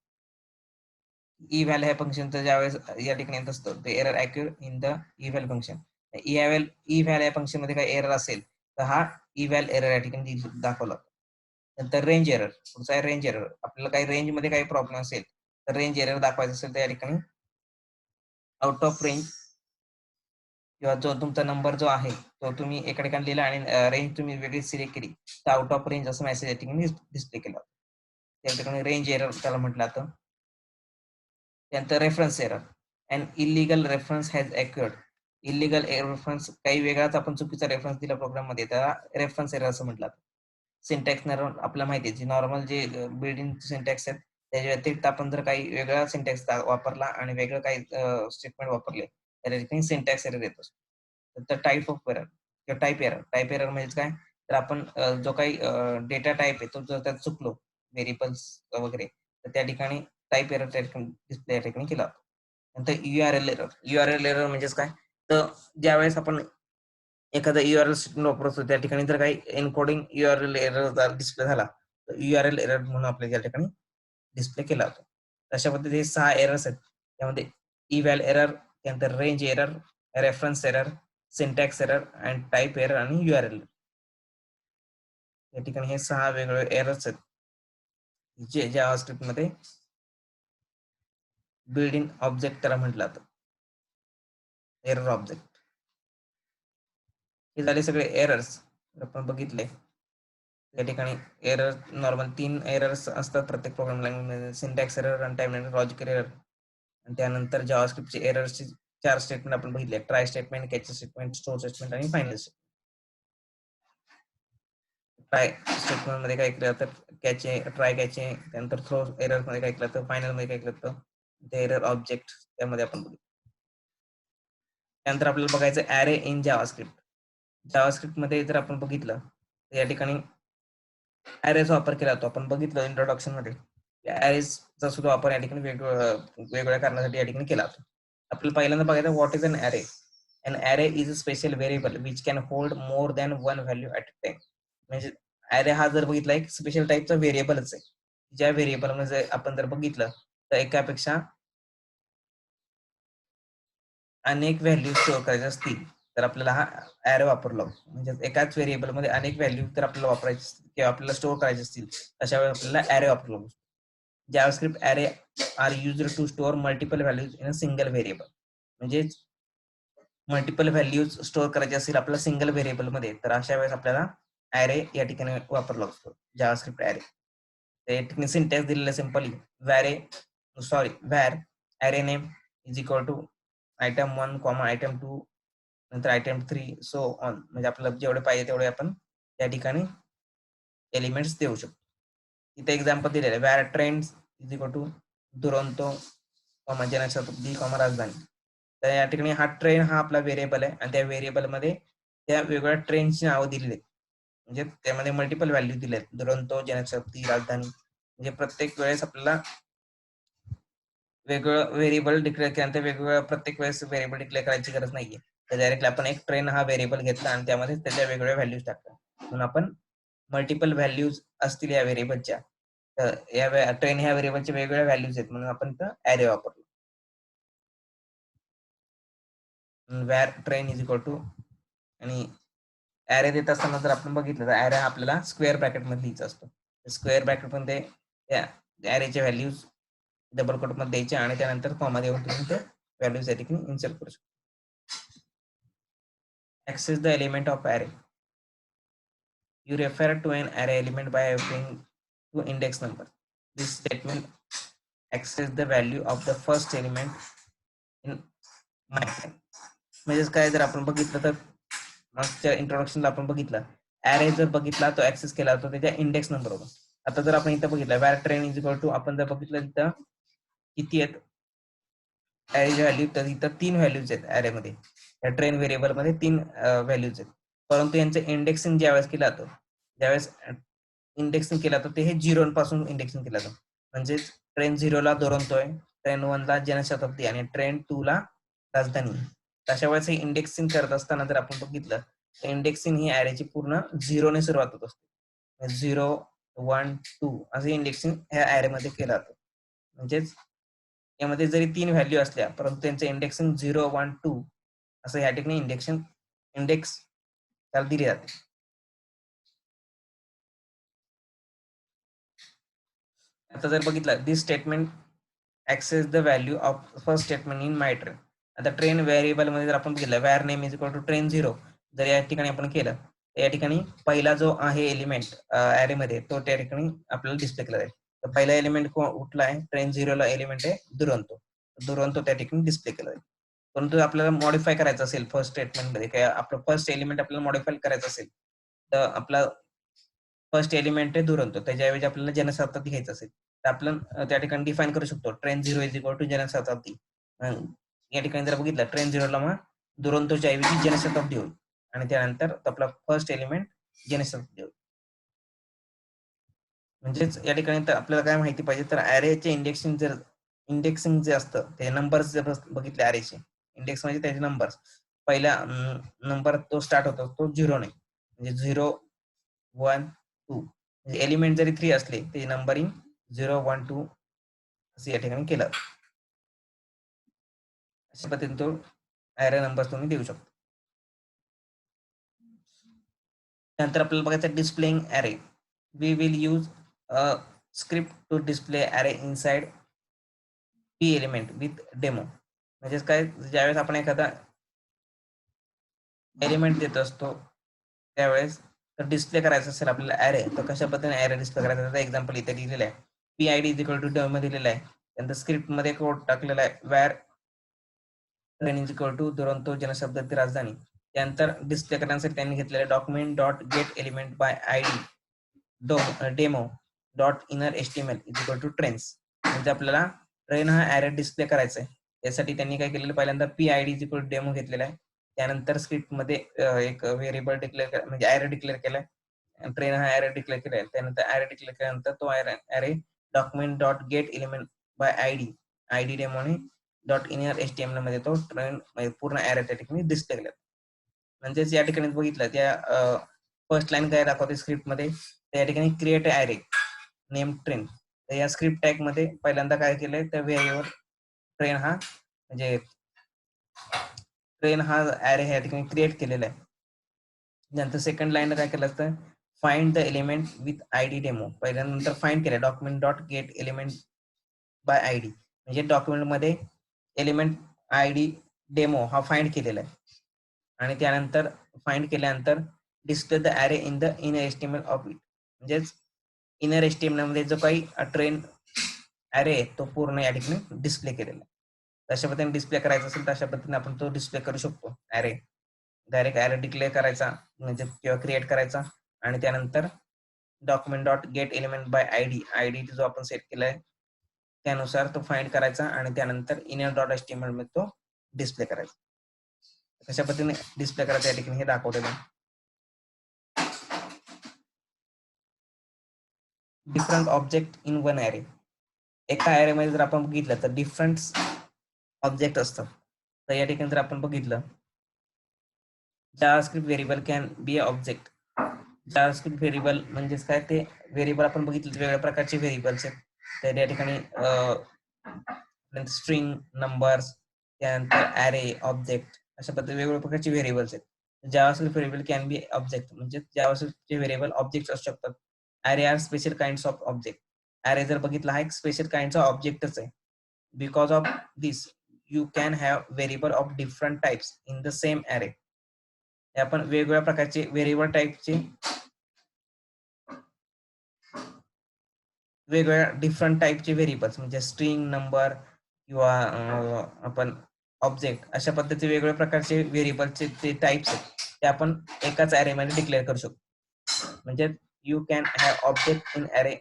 eval ह्या फंक्शनचं ज्यावेळेस या ठिकाणी येत असतं ते error occur in the eval function. eval या फंक्शन मध्ये काही एरर असेल तर हा eval एरर या ठिकाणी दाखवला. नंतर रेंज एरर, पुढचा आहे रेंज एरर. आपल्याला काही रेंज मध्ये काही प्रॉब्लेम असेल तर रेंज एरर दाखवायचं असेल तर या ठिकाणी आउट ऑफ रेंज किंवा जो तुमचा नंबर जो आहे तो तुम्ही एका ठिकाणी लिहिला आणि रेंज तुम्ही वेगळी सिलेक्ट केली तर आउट ऑफ रेंज असं मेसेज या ठिकाणी डिस्प्ले केला. त्या ठिकाणी रेंज एरर त्याला म्हटलं जातं. त्यानंतर reference error, and illegal reference has occurred. Illegal reference काही वेगळाच आपण चुकीचा रेफरन्स दिला प्रोग्राम मध्ये त्याला रेफरन्स एरर असं म्हटलं जातं. सिंटॅक्स एरर आपल्याला माहिती आहे, नॉर्मल जे बिल्डिंग सिंटॅक्स आहेत त्याच्या व्यतिरिक्त आपण जर काही वेगळा सिंटॅक्स वापरला आणि वेगळं काही स्टेटमेंट वापरले त्या ठिकाणी सिंटॅक्स एरर येतो. तर टाईप ऑफ एरर किंवा टाईप एरर म्हणजे काय, तर आपण जो काही डेटा टाईप आहे तो जर त्यात चुकलो व्हेरिएबल्स वगैरे तर त्या ठिकाणी टाईप एरर त्या ठिकाणी डिस्प्ले या ठिकाणी केला. नंतर युआरएल एरर म्हणजेच काय, तर ज्यावेळेस आपण एखादा युआरएल स्टेटमेंट वापरतो त्या ठिकाणी जर काही एन्कोडिंग युआरएल एरर डिस्प्ले झाला तर युआरएल एरर म्हणून आपल्या या ठिकाणी डिस्प्ले केला जातो. अशा पद्धतीने 6 एरर्स आहेत. त्यामध्ये इव्हॅल एरर, त्यानंतर range error, reference error, syntax error and type error आणि युआरएल. या ठिकाणी हे 6 वेगवेगळे एरर्स आहेत जे जावास्क्रिप्ट मध्ये बिल्डिंग ऑब्जेक्ट त्याला म्हटलं जातं, एरर ऑब्जेक्ट. हे झाले सगळे एरर्स आपण बघितले. या ठिकाणी एरर नॉर्मल 3 एरर्स असतात प्रत्येक प्रोग्राम लँग्वेजमध्ये, syntax error, run time error, logical error. आणि त्यानंतर जावास्क्रिप्टचे एरर्सचे 4 स्टेटमेंट आपण बघितले, try statement, catch statement, store statement आणि फायनल स्टेटमेंट. ट्राय स्टेटमेंट मध्ये काय केलं तर कॅचे, ट्राय कॅचे, त्यानंतर थ्रो एरर मध्ये काय केलं तर फायनल मध्ये काय केलं तर ते एरर ऑब्जेक्ट त्यामध्ये आपण बघितलं. त्यानंतर आपल्याला बघायचं ॲरे इन जावास्क्रिप्ट. जावास्क्रिप्ट मध्ये जर आपण बघितलं तर या ठिकाणी ॲरेचा वापर केला जातो. आपण बघितलं इंट्रोडक्शन मध्ये ॲरेचा सुद्धा वापर या ठिकाणी वेगवेगळ्या कारणासाठी या ठिकाणी केला जातो. आपल्याला पहिल्यांदा बघायचं what is an array. An array is a special variable which can hold more than one value at a time. म्हणजे ॲरे हा जर बघितला एक स्पेशल टाईपचा व्हेरिएबलच आहे. ज्या व्हेरिएबल मध्ये आपण जर बघितलं तर एकापेक्षा अनेक व्हॅल्यू स्टोअर करायचे असतील तर आपल्याला हा ॲरे वापरला. म्हणजे एकाच व्हेरिएबल मध्ये अनेक व्हॅल्यू जर आपल्याला वापरायचे किंवा आपल्याला स्टोअर करायचे असतील अशा वेळेस आपल्याला ॲरे वापरला. JavaScript array are used to store multiple values in a single variable. म्हणजे मल्टिपल व्हॅल्यूज स्टोअर करायचे असेल आपल्याला सिंगल व्हेरिएबल मध्ये तर अशा वेळेस आपल्याला ॲरे या ठिकाणी वापरला असतो, जावास्क्रिप्ट ॲरे. या ठिकाणी सिंटॅक्स दिलेला simply var array name is equal to item 1 comma item 2 नंतर आयटम 3 सो ऑन. म्हणजे आपल्याला जेवढे पाहिजे तेवढे आपण त्या ठिकाणी एलिमेंट्स देऊ शकतो. इथे एक्झाम्पल दिलेलं आहे, var trains is equal to Duronto comma Janshatabdi comma Rajdhani. तर या ठिकाणी हा ट्रेन हा आपला व्हेरिएबल आहे आणि त्या व्हेरिएबल मध्ये त्या वेगवेगळ्या ट्रेनची नावं दिलेली आहेत. म्हणजे त्यामध्ये मल्टिपल व्हॅल्यू दिले आहेत, दुरंतो, जनशताब्दी, राजधानी. म्हणजे प्रत्येक वेळेस आपल्याला वेगळं व्हेरिएबल डिक्लेअर केल्यानंतर वेगवेगळ्या प्रत्येक वेळेस व्हेरिएबल डिक्लेअर करायची गरज नाहीये. तर डायरेक्टली आपण एक ट्रेन हा व्हेरिएबल घेतला आणि त्यामध्ये त्याच्या वेगवेगळ्या व्हॅल्यूज टाकल्या. म्हणून आपण मल्टिपल व्हॅल्यूज असतील या व्हेरिएबलच्या, तर या ट्रेन ह्या व्हेरिएबलच्या वेगवेगळ्या व्हॅल्यूज आहेत म्हणून आपण इथं ॲरे वापरलो. Var train is equal to, आणि ॲरे देत असताना जर आपण बघितलं तर ॲरे आपल्याला स्क्वेअर ब्रॅकेट मध्ये लिहायचा असतो. स्क्वेअर ब्रॅकेट मध्ये त्या ॲरेच्या व्हॅल्यूज डबल कोट मध्ये द्यायचे आणि त्यानंतर कॉमा देऊन तुम्ही ते व्हॅल्यूज या ठिकाणी इन्सर्ट करू शकतो. Access the element of array. You refer to an array element by referring to index number. This statement access the value of the first element in my. म्हणजे काय, जर आपण बघितलं तर मागच्या इंट्रोडक्शनला आपण बघितलं ॲरे जर बघितला तो ऍक्सेस केला तो त्याच्या इंडेक्स नंबर बरोबर. आता जर आपण इथं बघितलं var train is equal to, आपण जर बघितलं तिथं किती आहेत ॲरेची व्हॅल्यू, तर इथं 3 व्हॅल्यूज आहेत ॲरेमध्ये. या ट्रेन व्हेरिएबल मध्ये 3 व्हॅल्यूज आहेत, परंतु यांचं इंडेक्सिंग ज्यावेळेस केलं जातं ज्यावेळेस इंडेक्सिंग केलं जातं ते हे 0 पासून इंडेक्सिंग केलं जातं. म्हणजे ट्रेन 0 ला दुरंतो आहे, ट्रेन 1 ला जनशताब्दी आणि ट्रेन 2 ला राजधानी. तशा वेळेस हे इंडेक्सिंग करत असताना जर आपण बघितलं तर इंडेक्सिंग ही ॲरेची पूर्ण 0ने सुरुवात होत असते. 0 1 2 असं इंडेक्सिंग ह्या ॲरेमध्ये केलं जातं. म्हणजेच यामध्ये जरी 3 व्हॅल्यू असल्या परंतु त्यांचं इंडेक्सिंग 0 1 2 असं या ठिकाणी इंडेक्स त्याला दिली जाते. आता जर बघितलं this statement access the value of first statement in my train. आता ट्रेन व्हेरिएबल मध्ये जर आपण बघितलं var name is equal to train 0 जर या ठिकाणी आपण केलं तर या ठिकाणी पहिला जो आहे एलिमेंट ॲरे मध्ये तो त्या ठिकाणी आपल्याला डिस्प्ले केला जाईल. तर पहिला एलिमेंट कुठला आहे? ट्रेन 0 ला एलिमेंट आहे दुरंतो त्या ठिकाणी डिस्प्ले केला जाईल. परंतु आपल्याला मॉडिफाय करायचं असेल फर्स्ट स्टेटमेंट मध्ये काय आपलं फर्स्ट एलिमेंट आपल्याला मॉडिफाय करायचं असेल तर आपला फर्स्ट एलिमेंट आहे दुरंतो त्याच्याऐवजी आपल्याला जनशताब्दी घ्यायचं असेल तर आपण त्या ठिकाणी डिफाईन करू शकतो train 0 is equal to Janshatabdi. या ठिकाणी जर बघितलं ट्रेन 0ला मग दुरंतोच्या ऐवजी जनशताब्दी होईल आणि त्यानंतर आपला फर्स्ट एलिमेंट जनशताब्दी होईल. म्हणजेच या ठिकाणी तर आपल्याला काय माहिती पाहिजे तर ॲरेचे इंडेक्सिंग जे असतं ते नंबर्स जर बघितले ॲरेचे इंडेक्स म्हणजे त्याचे नंबर्स पहिला नंबर तो स्टार्ट होतो तो 0 ने म्हणजे 0 1 2 म्हणजे एलिमेंट जरी 3 असले ते नंबरिंग 0 1 2 असं या ठिकाणी केलं. अशा पद्धतीने तो ॲरे नंबर तुम्ही देऊ शकता. नंतर आपल्याला बघायचं displaying array. We will use a script to display array inside p element with demo. म्हणजेच काय ज्यावेळेस आपण एखादा एलिमेंट देत असतो त्यावेळेस तर डिस्प्ले करायचं असेल आपल्याला ॲरे तर कशा पद्धतीने ॲरे डिस्प्ले करायचा त्याचा एक्झाम्पल इथे दिलेलं आहे. P I D is equal to demo दिलेला आहे. त्यानंतर स्क्रिप्टमध्ये कोड टाकलेला आहे var train is equal to Duronto Janshatabdi Rajdhani. त्यानंतर डिस्प्ले करण्यासाठी त्यांनी घेतलेले document dot get element by I D demo dot inner HTML is equal to trains. म्हणजे आपल्याला ट्रेन हा ॲरे डिस्प्ले करायचा आहे त्यासाठी त्यांनी काय केलेलं पहिल्यांदा P I D is equal to demo घेतलेला आहे. त्यानंतर स्क्रिप्टमध्ये एक व्हेरिएबल डिक्लेअर म्हणजे ॲरे डिक्लेअर केलाय ट्रेन हा ॲरे डिक्लेअर केलाय. त्यानंतर ॲरे डिक्लेअर केल्यानंतर तो array document dot get element by I D डेमोने डॉट इनर एचटीएमएल मध्ये तो ट्रेन पूर्ण ॲरे त्या ठिकाणी डिस्प्ले केला. म्हणजेच या ठिकाणी बघितलं त्या फर्स्ट लाईन काय दाखवते स्क्रिप्टमध्ये त्या ठिकाणी क्रिएट ॲरे नेम ट्रेन. तर या स्क्रिप्ट टॅग मध्ये पहिल्यांदा काय केलंय तर व्हेरिएबल ट्रेन हा म्हणजे ट्रेन हा ॲरे ह्या ठिकाणी क्रिएट केलेला आहे. नंतर सेकंड लाईनला काय केलं असतं find the element with I D demo. पहिल्यानंतर फाइंड केलं document dot get element by I D म्हणजे डॉक्युमेंटमध्ये एलिमेंट आय डी डेमो हा फाइंड केलेला आहे आणि त्यानंतर फाइंड केल्यानंतर display the array in the inner HTML of it. म्हणजेच इनर एस्टिमेल मध्ये जो काही ट्रेन ॲरे आहे तो पूर्ण या ठिकाणी डिस्प्ले केलेला आहे. तशा पद्धतीने डिस्प्ले करायचा असेल तर अशा पद्धतीने आपण तो डिस्प्ले करू शकतो. ॲरे डायरेक्ट ॲरे डिक्लेअर करायचा म्हणजे किंवा क्रिएट करायचा आणि त्यानंतर document dot get element by I D जो आपण सेट केलाय त्यानुसार तो फाइंड करायचा आणि त्यानंतर इनर डॉट एचटीएमएल मध्ये तो डिस्प्ले करायचा. कशा पद्धतीने डिस्प्ले करायचं या ठिकाणी हे दाखवलेलं आहे. Different object in one array. एका ॲरेमध्ये जर आपण बघितलं तर डिफरंट ऑब्जेक्ट असतात. तर या ठिकाणी जर आपण बघितलं JavaScript variable can be a object. JavaScript variable म्हणजेच काय ते व्हेरिएबल आपण बघितलं वेगवेगळ्या प्रकारचे व्हेरिएबल्स आहेत. तर या ठिकाणी स्ट्रिंग नंबर्स त्यानंतर ॲरे ऑब्जेक्ट अशा पद्धतीने वेगवेगळ्या प्रकारचे व्हेरिएबल्स आहेत. JavaScript variable can be object म्हणजे जावास्क्रिप्टचे व्हेरिएबल ऑब्जेक्ट असू शकतात. Array are special kinds of object. Array जर बघितला हा एक स्पेशल काइंडचा ऑब्जेक्टच आहे. Because of this you can have variable of different types in the same array. आपण वेगवेगळ्या प्रकारचे व्हेरिएबल टाइपचे वेगवेगळ्या डिफरंट टाइपचे व्हेरिएबल्स म्हणजे स्ट्रिंग नंबर किंवा आपण ऑब्जेक्ट अशा पद्धतीचे वेगवेगळ्या प्रकारचे व्हेरिएबलचे जे टाइप्स आहेत ते आपण एकाच ॲरेमध्ये डिक्लेअर करू शकतो. म्हणजे you can have object in array.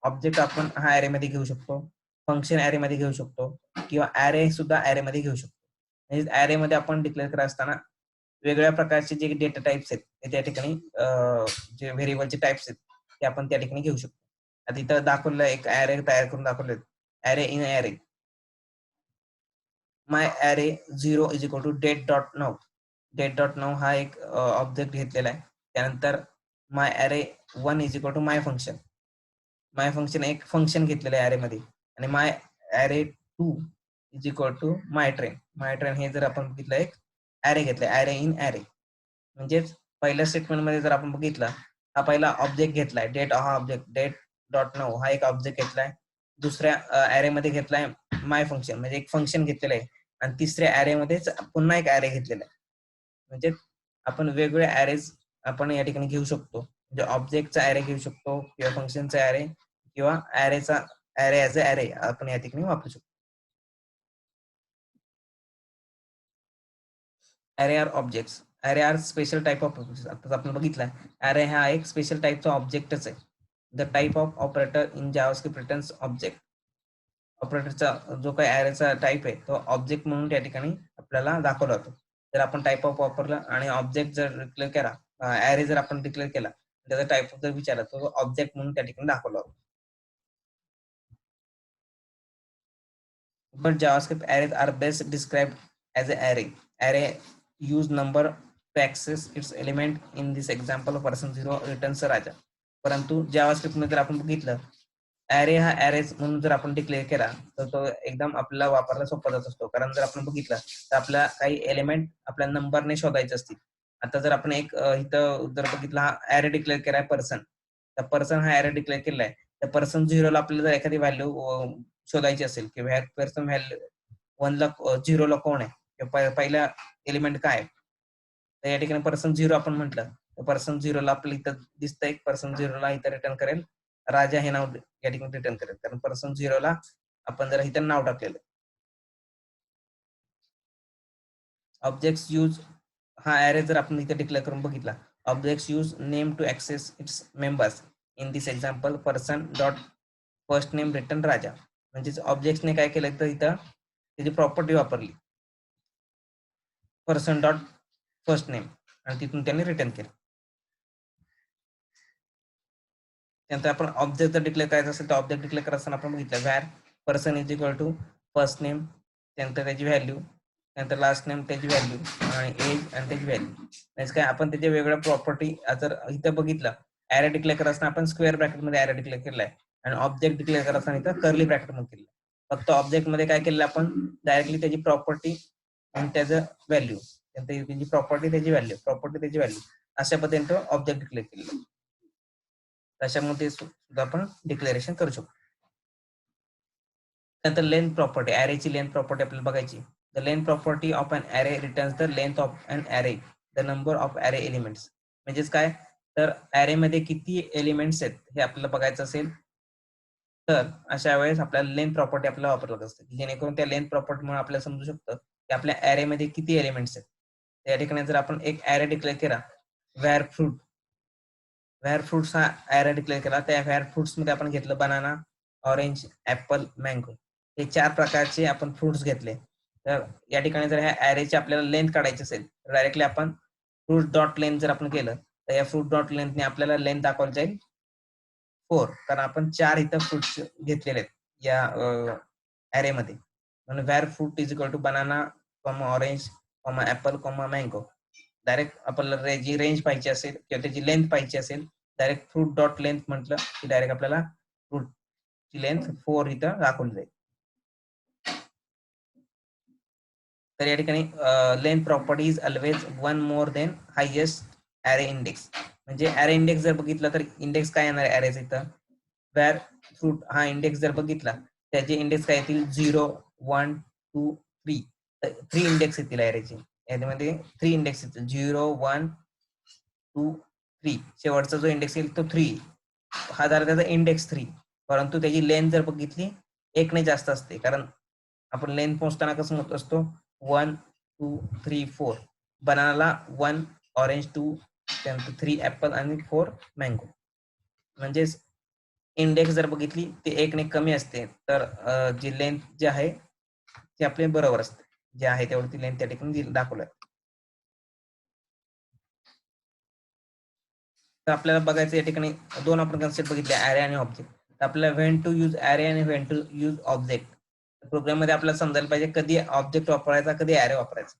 Object आपण हा ॲरेमध्ये घेऊ शकतो, फंक्शन ॲरेमध्ये घेऊ शकतो किंवा ॲरे सुद्धा ॲरेमध्ये घेऊ शकतो. म्हणजे ॲरेमध्ये आपण डिक्लेअर करत असताना वेगवेगळ्या प्रकारचे जे डेटा टाइप्स आहेत ते त्या ठिकाणी जे व्हेरिएबलचे टाइप्स आहेत ते आपण त्या ठिकाणी घेऊ शकतो. आता इथं दाखवलं एक ॲरे तयार करून दाखवले array in array. My array 0 is equal to date dot now. Date dot now हा एक ऑब्जेक्ट घेतलेला आहे. त्यानंतर my array 1 is equal to my function. My function एक फंक्शन घेतलेलं आहे ॲरेमध्ये. आणि my array 2 is equal to my train. My train हे जर आपण बघितलं एक ॲरे घेतलं, ॲरे इन ॲरे. म्हणजेच पहिल्या स्टेटमेंटमध्ये जर आपण बघितलं, हा पहिला ऑब्जेक्ट घेतलाय डेट, हा ऑब्जेक्ट डेट डॉट नाऊ हा एक ऑब्जेक्ट घेतलाय. दुसऱ्या ॲरेमध्ये घेतलाय माय फंक्शन म्हणजे एक फंक्शन घेतलेलं आहे. आणि तिसऱ्या ॲरेमध्येच पुन्हा एक ॲरे घेतलेला आहे. म्हणजे आपण वेगवेगळे ॲरेज आपण या ठिकाणी घेऊ शकतो. म्हणजे ऑब्जेक्टचा ॲरे घेऊ शकतो किंवा फंक्शनचा ॲरे किंवा ॲरेचा ॲरे ॲज अ ॲरे आपण या ठिकाणी वापरू शकतो. Array are objects. Array are special type of objects. आता आपण बघितलं ॲरे हा एक स्पेशल टाईपचा ऑब्जेक्टच आहे. The type of operator in JavaScript returns object. ऑपरेटरचा जो काही ॲरेचा टाईप आहे तो ऑब्जेक्ट म्हणून त्या ठिकाणी आपल्याला दाखवला जातो. जर आपण टाईप ऑफ वापरला आणि ऑब्जेक्ट जर डिक्लेअर केला, ॲरे जर आपण डिक्लेअर केला, त्याचा टाईप जर विचारला तो ऑब्जेक्ट म्हणून त्या ठिकाणी दाखवला जातो. But JavaScript arrays are best described as an array. Array use number to access its element. In this example, person 0 returns Raja. परंतु जावास्क्रिप्ट मध्ये जर आपण बघितलं, ॲरे हा ॲरेज म्हणून जर आपण डिक्लेअर केला तर तो एकदम आपल्याला वापरायला सोपा जात असतो. कारण जर आपण बघितलं तर आपल्या काही एलिमेंट आपल्या नंबरने शोधायचे असतील. आता जर आपण एक इथं जर बघितलं हा ॲरे डिक्लेअर केलाय पर्सन, तर पर्सन हा ॲरे डिक्लेअर केलाय, तर पर्सन 0ला आपल्याला जर एखादी व्हॅल्यू शोधायची असेल किंवा पर्सन व्हॅल्यू 1ला 0ला कोण आहे किंवा पहिला एलिमेंट काय आहे, तर या ठिकाणी पर्सन 0 आपण म्हटलं तर पर्सन 0ला आपल्याला इथं दिसतंय, पर्सन 0ला इथं रिटर्न करेल राजा हे नाव या ठिकाणी रिटर्न करेल, कारण पर्सन 0ला आपण जर इथं नाव टाकलेलं. ऑब्जेक्ट्स यूज हा ॲरे जर आपण इथे डिक्लेअर करून बघितला, objects use name to access its members. In this example person dot first name return Raja. म्हणजेच ऑब्जेक्ट्सने काय केलं तर इथं त्याची प्रॉपर्टी वापरली पर्सन डॉट फर्स्ट नेम आणि तिथून त्यांनी रिटर्न केलं. त्यानंतर आपण ऑब्जेक्ट जर डिक्लेअर करायचं असेल तर ऑब्जेक्ट डिक्लेअर करत असताना आपण बघितलं var person is equal to first name, त्यानंतर त्याची व्हॅल्यू, त्यानंतर लास्ट नेम त्याची व्हॅल्यू आणि एज आणि त्याची व्हॅल्यू. म्हणजे काय आपण त्याच्या वेगळ्या प्रॉपर्टी जर इथं बघितलं, ॲरे डिक्लेअर करत असताना आपण स्क्वेअर ब्रॅकेटमध्ये ॲरे डिक्लेअर केलाय आणि ऑब्जेक्ट डिक्लेअर करत असताना इथं कर्ली ब्रॅकेटमध्ये केलं. फक्त ऑब्जेक्ट मध्ये काय केलेलं आपण डायरेक्टली त्याची प्रॉपर्टी आणि त्याचं व्हॅल्यू, त्याची प्रॉपर्टी त्याची व्हॅल्यू, प्रॉपर्टी त्याची व्हॅल्यू अशा पद्धतीने तो ऑब्जेक्ट डिक्लेअर केलेला. त्याच्यामध्ये सुद्धा आपण डिक्लेरेशन करू शकतो. त्यानंतर लेंथ प्रॉपर्टी, ॲरेची लेंथ प्रॉपर्टी आपल्याला बघायची. The length property of an array returns the length of an array, the number of array elements. म्हणजेच काय तर ॲरेमध्ये किती एलिमेंट्स आहेत हे आपल्याला बघायचं असेल तर अशा वेळेस आपल्याला लेंथ प्रॉपर्टी आपल्याला वापरत असते, जेणेकरून त्या लेंथ प्रॉपर्टीमुळे आपल्याला समजू शकतं की आपल्या ॲरेमध्ये किती एलिमेंट्स आहेत. त्या ठिकाणी जर आपण एक ॲरे डिक्लेअर केला व्हॅर फ्रूट, व्हॅर फ्रुट्स हा ॲरे डिक्लेअर केला, त्या व्हॅर फ्रुट्स मध्ये आपण घेतलं बनाना, ऑरेंज, ऍपल, मँगो, हे 4 प्रकारचे आपण फ्रुट्स घेतले. तर या ठिकाणी जर ह्या ॲरेची आपल्याला लेंथ काढायची असेल तर डायरेक्टली आपण फ्रूट डॉट लेंथ जर आपण केलं तर या फ्रूट डॉट लेंथने आपल्याला लेंथ दाखवली जाईल 4, कारण आपण 4 इथं फ्रुट्स घेतलेले आहेत या ॲरेमध्ये. म्हणून var fruit is equal to banana, orange, apple, mango. Direct आपल्याला जी रेंज पाहिजे असेल किंवा त्याची लेंथ पाहिजे असेल, डायरेक्ट फ्रूट डॉट लेंथ म्हटलं की डायरेक्ट आपल्याला फ्रूटची लेंथ 4 इथं दाखवली जाईल. तर या ठिकाणी length property is always one more than highest array index. म्हणजे ॲरे इंडेक्स जर बघितलं तर इंडेक्स काय येणार आहे ॲरेचा इथं, व्हॅर फ्रूट हा इंडेक्स जर बघितला त्याचे इंडेक्स काय येतील 0, 1, 2, 3. 3 इंडेक्स येतील ॲरेचे. यामध्ये 3 इंडेक्स येतील 0, 1, 2, 3. शेवटचा जो इंडेक्स येईल तो 3 हा झाला त्याचा इंडेक्स 3. परंतु त्याची लेंथ जर बघितली 1 ने जास्त असते, कारण आपण लेंथ पोहोचताना कसं म्हणत असतो 1, 2, 3, 4. बनानाला 1, ऑरेंज 2, त्यानंतर 3 ऍपल आणि 4 मँगो. म्हणजेच इंडेक्स जर बघितली ती 1 ने कमी असते तर जी लेंथ जी आहे ती आपली बरोबर असते, जे आहे तेवढी लेंथ त्या ठिकाणी दाखवलं. तर आपल्याला बघायचं या ठिकाणी 2 आपण कन्सेप्ट बघितले ॲरे आणि ऑब्जेक्ट. तर आपल्याला व्हेन टू यूज ॲरे आणि when to use object program मध्ये आपल्याला समजायला पाहिजे कधी ऑब्जेक्ट वापरायचा, कधी ॲरे वापरायचा.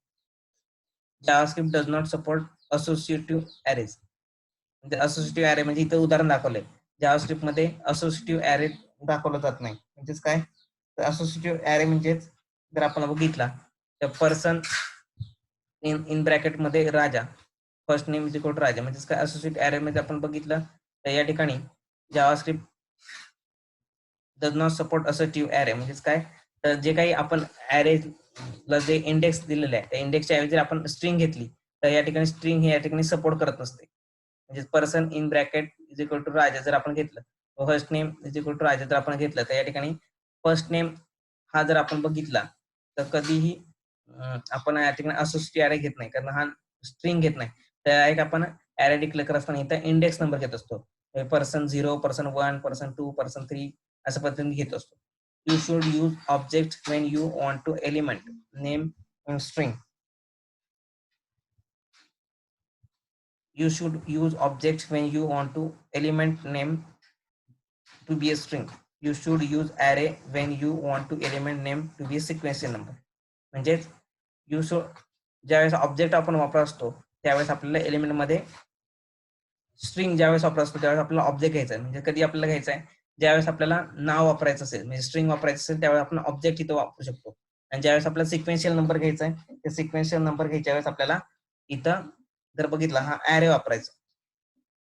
JavaScript does not support associative arrays. म्हणजे असोसिएटिव्ह ॲरे म्हणजे इथं उदाहरण दाखवलंय. जावास्क्रिप्ट मध्ये असोसिएटिव्ह ॲरे दाखवलं जात नाही. म्हणजेच काय, तर असोसिएटिव्ह ॲरे म्हणजेच जर आपण बघितला तर पर्सन इन ब्रॅकेट मध्ये Raja, first name is equal to Raja, म्हणजेच काय असोसिएटिव्ह ॲरे मध्ये आपण बघितलं तर या ठिकाणी JavaScript does not support associative array म्हणजेच काय, तर जे काही आपण ॲरेला जे इंडेक्स दिलेले आहे त्या इंडेक्सच्या ऐवजी जर आपण स्ट्रिंग घेतली तर या ठिकाणी स्ट्रिंग हे या ठिकाणी सपोर्ट करत नसते. म्हणजे person in bracket is equal to Raja जर आपण घेतलं, first name is equal to Raja जर आपण घेतलं तर या ठिकाणी फर्स्ट नेम हा जर आपण बघितला तर कधीही आपण या ठिकाणी असोसिएटिव्ह ॲरे घेत नाही, कारण हा स्ट्रिंग घेत नाही. त्या एक आपण ॲरे डिक्लेअर करत असताना इथं इंडेक्स नंबर घेत असतो. पर्सन 0, पर्सन 1, पर्सन 2, पर्सन 3 अशा पद्धतीने घेत असतो. You should use object when you want to element name and string. You should use object when you want to element name to be a string. You should use array when you want to element name to be a sequential number. म्हणजेच you should ज्यावेळेस object आपण वापरत असतो त्यावेळेस आपल्याला element मध्ये string ज्यावेळेस वापरत असतो त्यावेळेस आपल्याला ऑब्जेक्ट घ्यायचा आहे. म्हणजे कधी आपल्याला घ्यायचा आहे ज्यावेळेस आपल्याला नाव वापरायचं असेल, म्हणजे स्ट्रिंग वापरायचं असेल त्यावेळेस आपण ऑब्जेक्ट इथं वापरू शकतो. आणि ज्यावेळेस आपल्याला सिक्वेन्शियल नंबर घ्यायचा आहे त्या सिक्वेन्शियल नंबर घ्यायच्या वेळेस आपल्याला इथं जर बघितला हा ॲरे वापरायचा.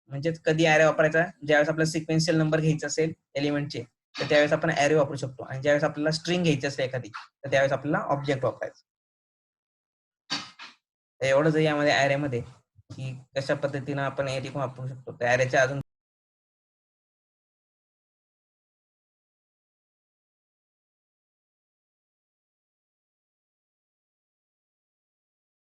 म्हणजेच कधी ॲरे वापरायचा, ज्यावेळेस आपल्याला सिक्वेन्शियल नंबर घ्यायचे असेल एलिमेंटचे तर त्यावेळेस आपण ॲरे वापरू शकतो. आणि ज्यावेळेस आपल्याला स्ट्रिंग घ्यायची असेल एखादी तर त्यावेळेस आपल्याला ऑब्जेक्ट वापरायचं. एवढंच यामध्ये ॲरे मध्ये की कशा पद्धतीनं आपण एडिट वापरू शकतो. त्या ॲरेच्या अजून